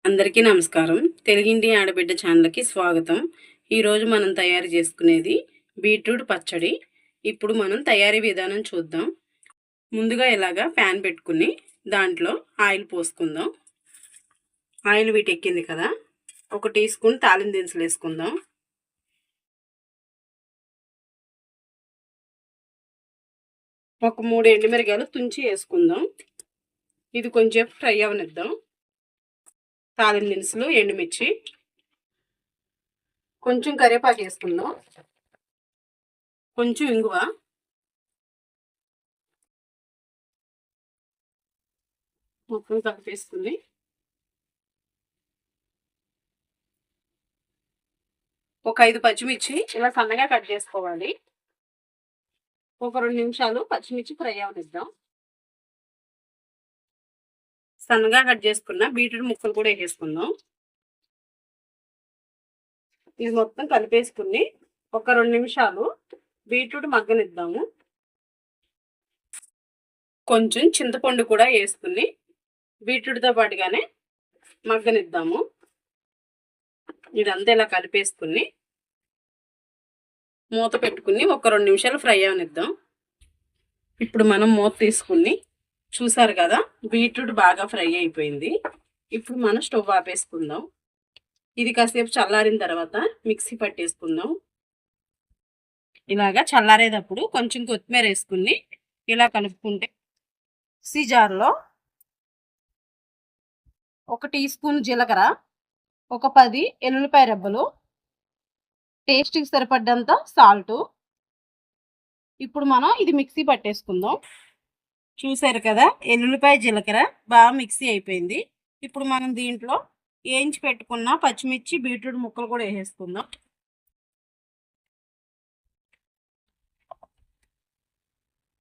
అందరికీ నమస్కారం. తెలుగింటి ఆడబిడ్డ ఛానల్‌కి స్వాగతం. ఈరోజు మనం తయారు చేసుకునేది బీట్రూట్ పచ్చడి. ఇప్పుడు మనం తయారీ విధానం చూద్దాం. ముందుగా ఇలాగా ప్యాన్ పెట్టుకుని దాంట్లో ఆయిల్ పోసుకుందాం. ఆయిల్ వీటెక్కింది కదా, 1 టీ స్పూన్ తాలింపు దినుసులు వేసుకుందాం. ఒక 3 ఎండుమిరగాయలు తుంచి వేసుకుందాం. ఇది కొంచెం ఫ్రై అవనిద్దాం. తాలింపు దినుసులు, ఎండుమిర్చి, కొంచెం కరివేపాకు వేసుకుందాం, కొంచెం ఇంగువ, మొత్తం కలిపేసుకుని ఒక 5 పచ్చిమిర్చి ఇలా సన్నగా కట్ చేసుకోవాలి. ఒక 2 నిమిషాలు పచ్చిమిర్చి ఫ్రై అవనిద్దాం. సన్నగా కట్ చేసుకున్న బీట్రూట్ ముక్కలు కూడా వేసేసుకుందాం. ఇది మొత్తం కలిపేసుకుని ఒక 2 నిమిషాలు బీట్రూట్ మగ్గనిద్దాము. కొంచెం చింతపండు కూడా వేసుకుని బీట్రూట్తో పాటుగానే మగ్గనిద్దాము. ఇదంతా ఇలా కలిపేసుకుని మూత పెట్టుకుని ఒక 2 నిమిషాలు ఫ్రై అవనిద్దాం. ఇప్పుడు మనం మూత తీసుకుని చూసారు కదా, బీట్రూట్ బాగా ఫ్రై అయిపోయింది. ఇప్పుడు మనం స్టవ్ ఆపేసుకుందాం. ఇది కాసేపు చల్లారిన తర్వాత మిక్సీ పట్టేసుకుందాం. ఇలాగా చల్లారేటప్పుడు కొంచెం కొత్తిమీర వేసుకుని ఇలా కలుపుకుంటే మిక్సీ జార్లో 1 టీ స్పూన్ జీలకర్ర, ఒక 10 ఎల్లుల్లిపాయ రెబ్బలు, టేస్ట్కి సరిపడ్డంత సాల్టు. ఇప్పుడు మనం ఇది మిక్సీ పట్టేసుకుందాం. చూసారు కదా, ఎల్లుల్లిపాయ జీలకర్ర బాగా మిక్సీ అయిపోయింది. ఇప్పుడు మనం దీంట్లో వేయించి పెట్టుకున్న పచ్చిమిర్చి, బీట్రూట్ ముక్కలు కూడా వేసేసుకుందాం.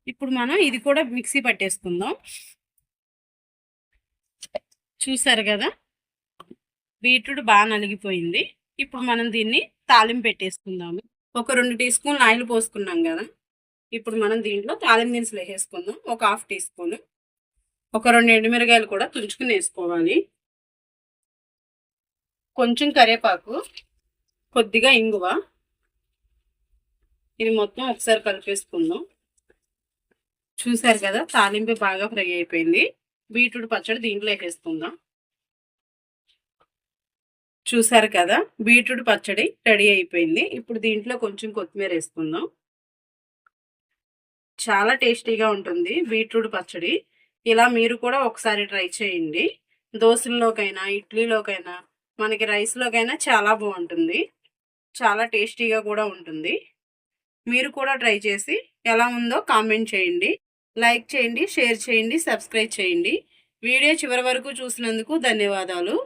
ఇప్పుడు మనం ఇది కూడా మిక్సీ పట్టేసుకుందాం. చూసారు కదా, బీట్రూట్ బాగా నలిగిపోయింది. ఇప్పుడు మనం దీన్ని తాలింపు పెట్టేసుకుందాము. ఒక 2 టీ స్పూన్లు ఆయిల్ పోసుకున్నాం కదా, ఇప్పుడు మనం దీంట్లో తాలింపు దినుసులు వేసేసుకుందాం. ఒక 1/2 టీ స్పూన్, ఒక 2 ఎండుమిరగాయలు కూడా తుంచుకుని వేసుకోవాలి, కొంచెం కరివేపాకు, కొద్దిగా ఇంగువ. ఇది మొత్తం ఒకసారి కలిపేసుకుందాం. చూసారు కదా, తాలింపు బాగా ఫ్రై అయిపోయింది. బీట్రూట్ పచ్చడి దీంట్లో వేసేసుకుందాం. చూసారు కదా, బీట్రూట్ పచ్చడి రెడీ అయిపోయింది. ఇప్పుడు దీంట్లో కొంచెం కొత్తిమీర వేసుకుందాం. చాలా టేస్టీగా ఉంటుంది బీట్రూట్ పచ్చడి. ఇలా మీరు కూడా ఒకసారి ట్రై చేయండి. దోశల్లోకైనా, ఇడ్లీలోకైనా, మనకి రైస్లోకైనా చాలా బాగుంటుంది. చాలా టేస్టీగా కూడా ఉంటుంది. మీరు కూడా ట్రై చేసి ఎలా ఉందో కామెంట్ చేయండి. లైక్ చేయండి, షేర్ చేయండి, సబ్స్క్రైబ్ చేయండి. వీడియో చివరి వరకు చూసినందుకు ధన్యవాదాలు.